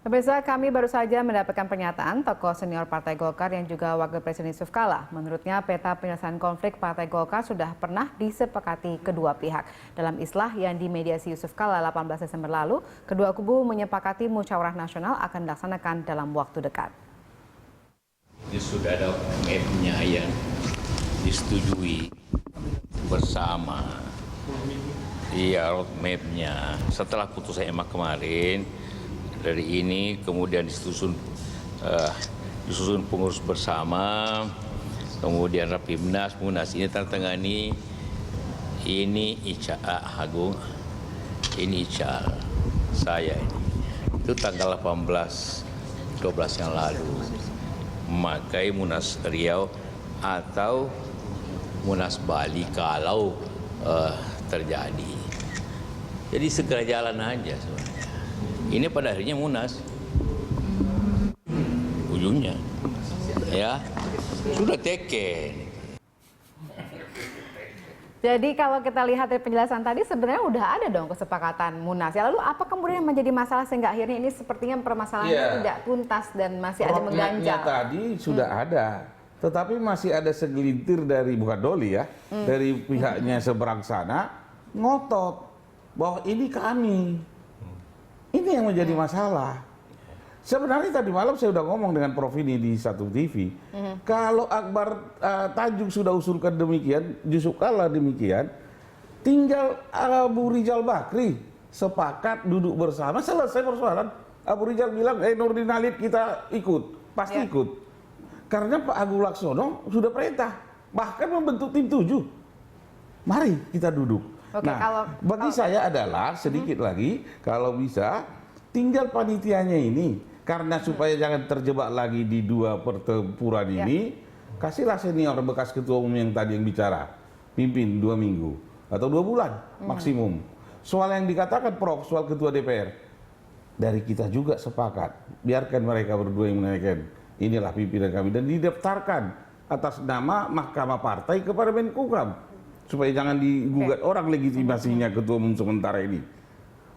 Pemirsa, kami baru saja mendapatkan pernyataan tokoh senior Partai Golkar yang juga Wakil Presiden Yusuf Kala. Menurutnya, peta penyelesaian konflik Partai Golkar sudah pernah disepakati kedua pihak. Dalam islah yang dimediasi Yusuf Kala 18 Desember lalu, kedua kubu menyepakati musyawarah nasional akan dilaksanakan dalam waktu dekat. Ini sudah ada map-nya yang disetujui bersama. Iya, roadmap-nya. Setelah putusan MA kemarin, dari ini kemudian disusun pengurus bersama, kemudian Rapimnas, Munas ini tangani, ini Ica Agung, ini Ica saya ini. Itu tanggal 12 yang lalu. Memakai Munas Riau atau Munas Bali kalau terjadi. Jadi segera jalan aja sebenarnya. Ini pada akhirnya Munas, ujungnya, ya sudah teken. Jadi kalau kita lihat dari penjelasan tadi sebenarnya udah ada dong kesepakatan Munas. Ya lalu apa kemudian yang menjadi masalah sehingga akhirnya ini sepertinya permasalahannya tidak tuntas dan masih ada mengganjal? Tadi sudah ada, tetapi masih ada segelintir dari bukan Doli ya, dari pihaknya seberang sana ngotot bahwa ini kami. Ini yang menjadi masalah. Sebenarnya tadi malam saya sudah ngomong dengan Prof ini di satu TV. Kalau Akbar Tanjung sudah usulkan demikian, Yusuf Kala demikian, tinggal Abu Rizal Bakri sepakat duduk bersama, selesai persoalan. Abu Rizal bilang, Nurdin Halid kita ikut, pasti ikut. Karena Pak Agung Laksono sudah perintah, bahkan membentuk tim 7. Mari kita duduk. Oke, bagi saya adalah sedikit lagi, kalau bisa tinggal panitianya ini, karena supaya jangan terjebak lagi di dua pertempuran ini, kasihlah senior bekas ketua umum yang tadi yang bicara, pimpin 2 minggu atau 2 bulan maksimum. Soal yang dikatakan Prof, soal ketua DPR, dari kita juga sepakat, biarkan mereka berdua yang menaikkan, inilah pimpinan kami, dan didaftarkan atas nama Mahkamah Partai kepada Menkumham. Supaya jangan digugat orang legitimasinya ketua umum sementara ini.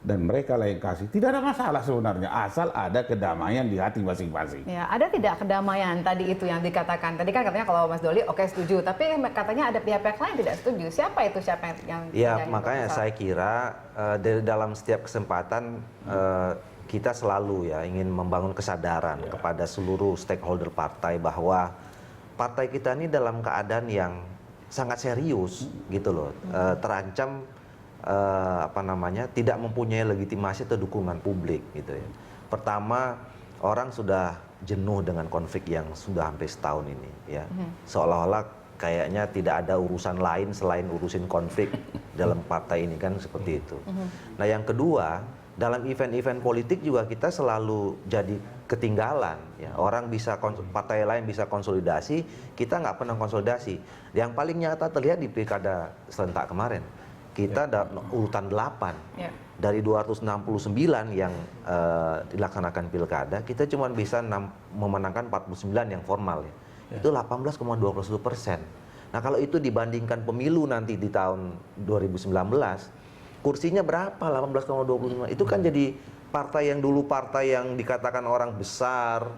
Dan mereka lah yang kasih. Tidak ada masalah sebenarnya, asal ada kedamaian di hati masing-masing. Ya, ada tidak kedamaian tadi itu yang dikatakan? Tadi kan katanya kalau Mas Doli oke setuju, tapi katanya ada pihak-pihak lain tidak setuju. Siapa yang Ya, makanya saya kira dalam setiap kesempatan kita selalu ya ingin membangun kesadaran kepada seluruh stakeholder partai bahwa partai kita ini dalam keadaan yang sangat serius gitu loh, terancam tidak mempunyai legitimasi atau dukungan publik gitu ya. Pertama, orang sudah jenuh dengan konflik yang sudah hampir setahun ini ya. Seolah-olah kayaknya tidak ada urusan lain selain urusin konflik dalam partai ini kan seperti itu. Nah, yang kedua, dalam event-event politik juga kita selalu jadi ketinggalan ya. Orang bisa partai lain bisa konsolidasi, kita nggak pernah konsolidasi. Yang paling nyata terlihat di pilkada serentak kemarin, kita ada urutan 8 dari 269 yang dilaksanakan pilkada, kita cuma bisa memenangkan 49 yang formal ya. Itu 18,21%. Nah, kalau itu dibandingkan pemilu nanti di tahun 2019, kursinya berapa? 18,25. Itu kan jadi partai yang dulu partai yang dikatakan orang besar,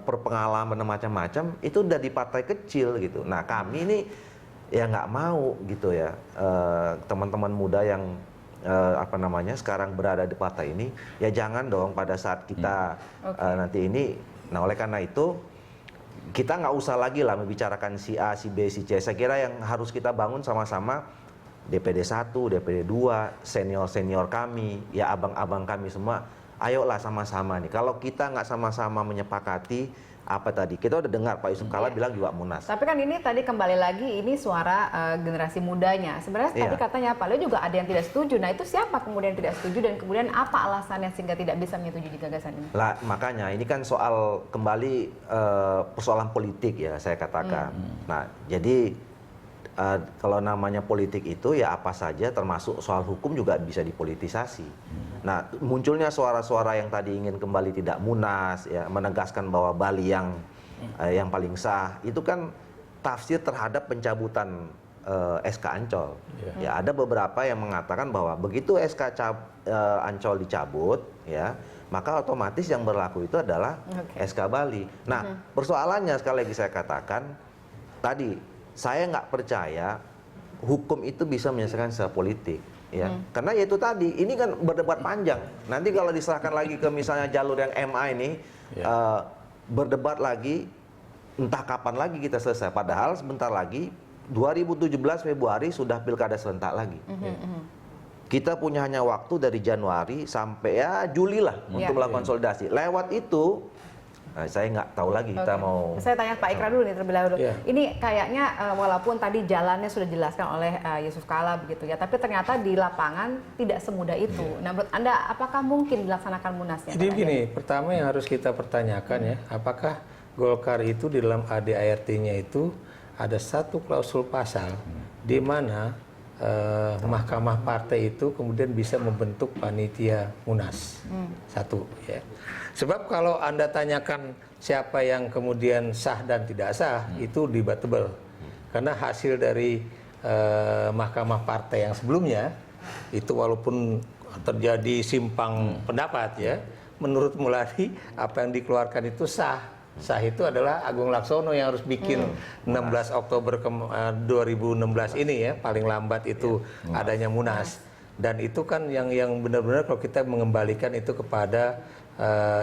berpengalaman macam-macam, itu udah di partai kecil gitu. Nah, kami ini ya nggak mau gitu ya, teman-teman muda yang sekarang berada di partai ini, ya jangan dong pada saat kita nanti ini. Nah, oleh karena itu kita nggak usah lagi lah membicarakan si A, si B, si C. Saya kira yang harus kita bangun sama-sama DPD 1, DPD 2, senior-senior kami, ya abang-abang kami semua, ayolah sama-sama nih. Kalau kita nggak sama-sama menyepakati, apa tadi, kita udah dengar Pak Yusuf Kala bilang juga Munas. Tapi kan ini tadi kembali lagi, ini suara generasi mudanya. Sebenarnya tadi katanya Pak Leo juga ada yang tidak setuju. Nah, itu siapa kemudian tidak setuju dan kemudian apa alasannya sehingga tidak bisa menyetujui gagasan ini? Lah, makanya ini kan soal kembali persoalan politik ya, saya katakan. Nah, jadi kalau namanya politik itu ya apa saja termasuk soal hukum juga bisa dipolitisasi. Nah, munculnya suara-suara yang tadi ingin kembali tidak Munas ya, menegaskan bahwa Bali yang paling sah, itu kan tafsir terhadap pencabutan SK Ancol. Ya, ada beberapa yang mengatakan bahwa begitu SK Ancol dicabut, ya, maka otomatis yang berlaku itu adalah SK Bali. Nah, persoalannya sekali lagi saya katakan tadi, saya nggak percaya hukum itu bisa menyelesaikan secara politik. Ya, karena ya itu tadi, ini kan berdebat panjang. Nanti kalau diserahkan lagi ke misalnya jalur yang MA ini, berdebat lagi, entah kapan lagi kita selesai. Padahal sebentar lagi, 2017 Februari sudah pilkada serentak lagi. Kita punya hanya waktu dari Januari sampai ya Juli lah untuk melakukan konsolidasi. Lewat itu, nah, saya nggak tahu lagi kita mau. Saya tanya Pak Ikrar dulu nih terlebih dahulu. Ini kayaknya walaupun tadi jalannya sudah dijelaskan oleh Yusuf Kala begitu ya, tapi ternyata di lapangan tidak semudah itu. Nah, menurut Anda apakah mungkin dilaksanakan munasnya? Jadi begini, pertama yang harus kita pertanyakan ya, apakah Golkar itu di dalam ADART-nya itu ada satu klausul pasal di mana mahkamah partai itu kemudian bisa membentuk panitia munas. Satu ya. Sebab kalau Anda tanyakan siapa yang kemudian sah dan tidak sah, itu debatable. Karena hasil dari mahkamah partai yang sebelumnya, itu walaupun terjadi simpang pendapat ya, menurut Muladi apa yang dikeluarkan itu sah. Sah itu adalah Agung Laksono yang harus bikin 16 Oktober 2016 ini ya, paling lambat itu adanya munas. Dan itu kan yang benar-benar kalau kita mengembalikan itu kepada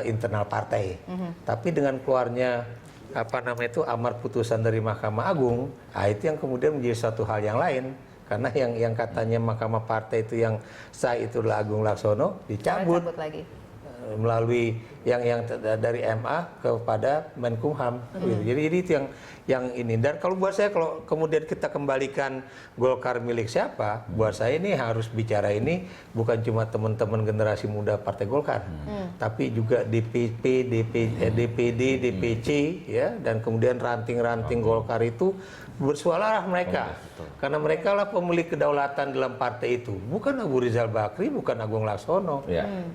internal partai. Tapi dengan keluarnya amar putusan dari Mahkamah Agung, itu yang kemudian menjadi satu hal yang lain. Karena yang katanya Mahkamah Partai itu yang sah itu adalah Agung Laksono dicabut lagi melalui yang dari MA kepada Menkumham. Jadi itu yang ini. Dan kalau buat saya, kalau kemudian kita kembalikan Golkar milik siapa, buat saya ini harus bicara ini bukan cuma teman-teman generasi muda Partai Golkar, tapi juga DPP, DPD, DPC, ya, dan kemudian ranting-ranting Golkar itu bersuaralah mereka. Karena mereka lah pemilik kedaulatan dalam partai itu. Bukan Abu Rizal Bakri, bukan Agung Laksono.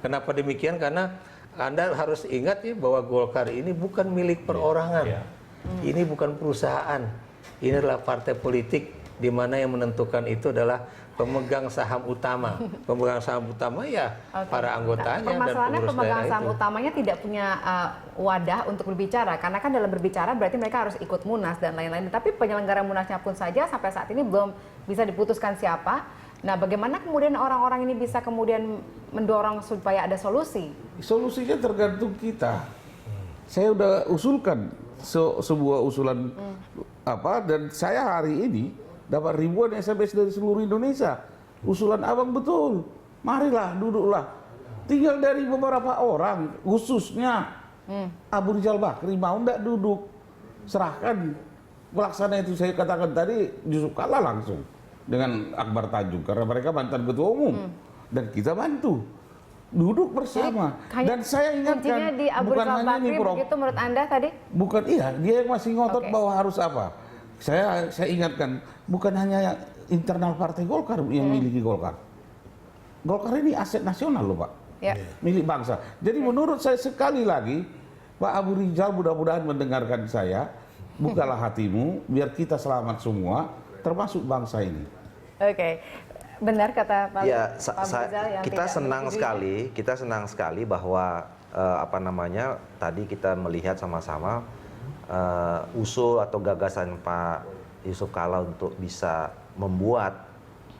Kenapa demikian? Karena Anda harus ingat ya bahwa Golkar ini bukan milik perorangan. Ini bukan perusahaan. Ini adalah partai politik di mana yang menentukan itu adalah pemegang saham utama. Pemegang saham utama ya para anggotanya dan pengurus pemegang saham utamanya tidak punya wadah untuk berbicara. Karena kan dalam berbicara berarti mereka harus ikut munas dan lain-lain. Tapi penyelenggara munasnya pun saja sampai saat ini belum bisa diputuskan siapa. Nah, bagaimana kemudian orang-orang ini bisa kemudian mendorong supaya ada solusi? Solusinya tergantung kita. Saya udah usulkan sebuah usulan dan saya hari ini dapat ribuan SMS dari seluruh Indonesia. Usulan abang betul. Marilah, duduklah. Tinggal dari beberapa orang, khususnya Abu Rizal Bakri, mau enggak duduk. Serahkan. Pelaksana itu saya katakan tadi, Yusuf Kala langsung. Dengan Akbar Tanjung. Karena mereka mantan ketua umum. Dan kita bantu. Duduk bersama. Dan saya ingatkan, di Abu bukan Rizal hanya Bakri ini, Prof. begitu menurut Anda tadi? Bukan, iya. Dia yang masih ngotot bahwa harus apa. Saya ingatkan, bukan hanya internal partai Golkar yang miliki Golkar. Golkar ini aset nasional loh Pak, milik bangsa. Jadi menurut saya sekali lagi, Pak Abu Rizal mudah-mudahan mendengarkan saya, bukalah hatimu, biar kita selamat semua, termasuk bangsa ini. Oke, benar kata Pak Abu Rizal yang kita senang sekali bahwa tadi kita melihat sama-sama usul atau gagasan Pak Yusuf Kala untuk bisa membuat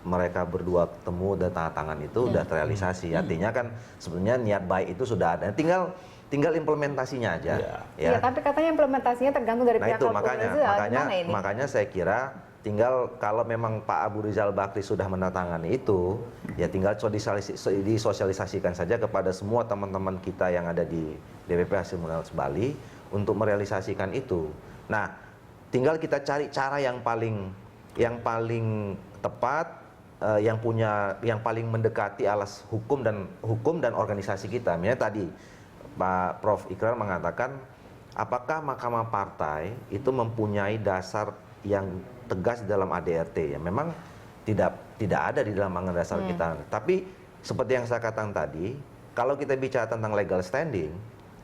mereka berdua ketemu dan tanda tangan itu sudah terrealisasi. Artinya kan sebenarnya niat baik itu sudah ada. Tinggal implementasinya aja. Ya, tapi katanya implementasinya tergantung dari pihak kepolisian. Makanya saya kira tinggal kalau memang Pak Abu Rizal Bakri sudah menandatangani itu, ya tinggal disosialisasikan saja kepada semua teman-teman kita yang ada di DPP Hasil Munas Bali untuk merealisasikan itu. Nah, tinggal kita cari cara yang paling tepat, yang paling mendekati alas hukum dan organisasi kita. Misalnya tadi Pak Prof Ikrar mengatakan, apakah Mahkamah Partai itu mempunyai dasar yang tegas dalam ADRT? Ya memang tidak ada di dalam anggaran dasar kita. Tapi seperti yang saya katakan tadi, kalau kita bicara tentang legal standing,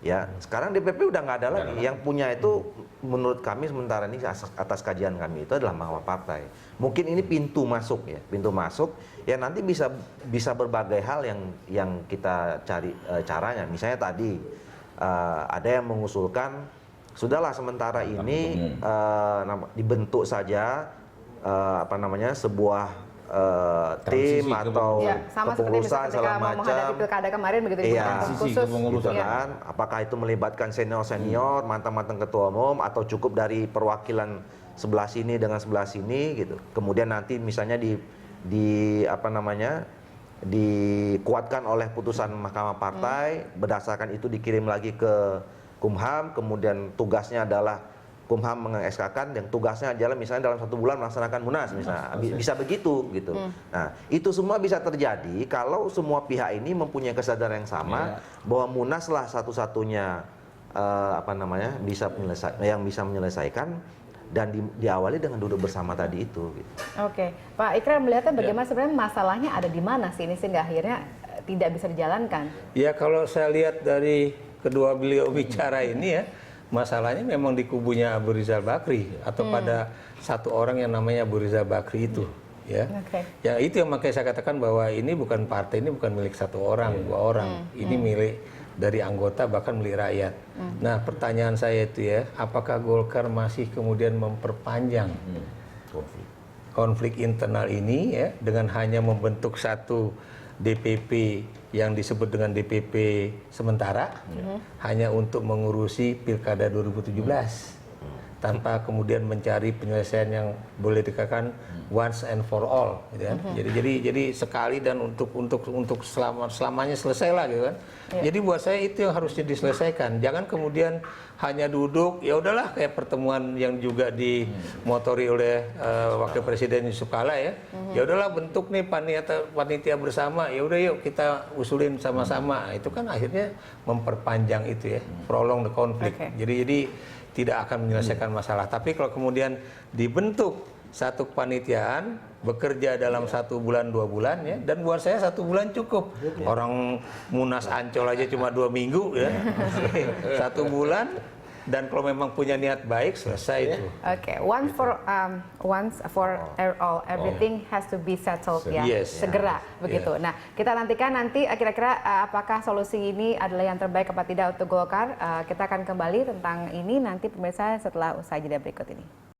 Ya, sekarang DPP udah nggak ada lagi. Yang punya itu menurut kami sementara ini atas kajian kami itu adalah mahkamah partai. Mungkin ini pintu masuk ya, pintu masuk. Ya nanti bisa berbagai hal yang kita cari caranya. Misalnya tadi ada yang mengusulkan sudahlah sementara ini dibentuk saja sebuah tim atau ya, sama kepengurusan segala macam. macam. Pilkada kemarin begitu Iya, khusus gitu kan. Apakah itu melibatkan senior, mantan-mantan ketua umum atau cukup dari perwakilan sebelah sini dengan sebelah sini gitu. Kemudian nanti misalnya dikuatkan oleh putusan mahkamah partai, berdasarkan itu dikirim lagi ke Kumham, kemudian tugasnya adalah Kumham meng-SK-kan yang tugasnya adalah misalnya dalam 1 bulan melaksanakan Munas misalnya. Bisa begitu gitu. Nah, itu semua bisa terjadi kalau semua pihak ini mempunyai kesadaran yang sama bahwa Munas lah satu-satunya yang bisa menyelesaikan dan diawali dengan duduk bersama tadi itu gitu. Oke, Pak Ikrar melihatnya bagaimana sebenarnya masalahnya ada di mana sih ini sehingga akhirnya tidak bisa dijalankan? Ya kalau saya lihat dari kedua beliau bicara ini ya, masalahnya memang di kubunya Abu Rizal Bakri atau pada satu orang yang namanya Abu Rizal Bakri itu, ya. Ya itu yang makanya saya katakan bahwa ini bukan partai, ini bukan milik satu orang, 2 orang, ini milik dari anggota bahkan milik rakyat. Nah pertanyaan saya itu ya, apakah Golkar masih kemudian memperpanjang konflik internal ini ya dengan hanya membentuk satu DPP yang disebut dengan DPP sementara hanya untuk mengurusi Pilkada 2017 tanpa kemudian mencari penyelesaian yang boleh dikatakan once and for all gitu kan. Jadi sekali dan untuk selamanya selesai lah gitu kan. Jadi buat saya itu yang harusnya diselesaikan. Jangan kemudian hanya duduk ya udahlah kayak pertemuan yang juga dimotori oleh Wakil Presiden Yusuf Kala ya. Ya udahlah bentuk nih panitia bersama. Ya udah yuk kita usulin sama-sama. Itu kan akhirnya memperpanjang itu ya, prolong the conflict. Jadi tidak akan menyelesaikan masalah. Tapi kalau kemudian dibentuk satu kepanitiaan bekerja dalam 1 bulan 2 bulan ya, dan buat saya 1 bulan cukup. Orang Munas Ancol aja cuma 2 minggu ya. 1 bulan dan kalau memang punya niat baik selesai itu. Oke, once for all, everything has to be settled ya, segera begitu. Nah, kita nantikan nanti kira-kira apakah solusi ini adalah yang terbaik apa tidak untuk Golkar. Kita akan kembali tentang ini nanti pemirsa setelah usai jeda berikut ini.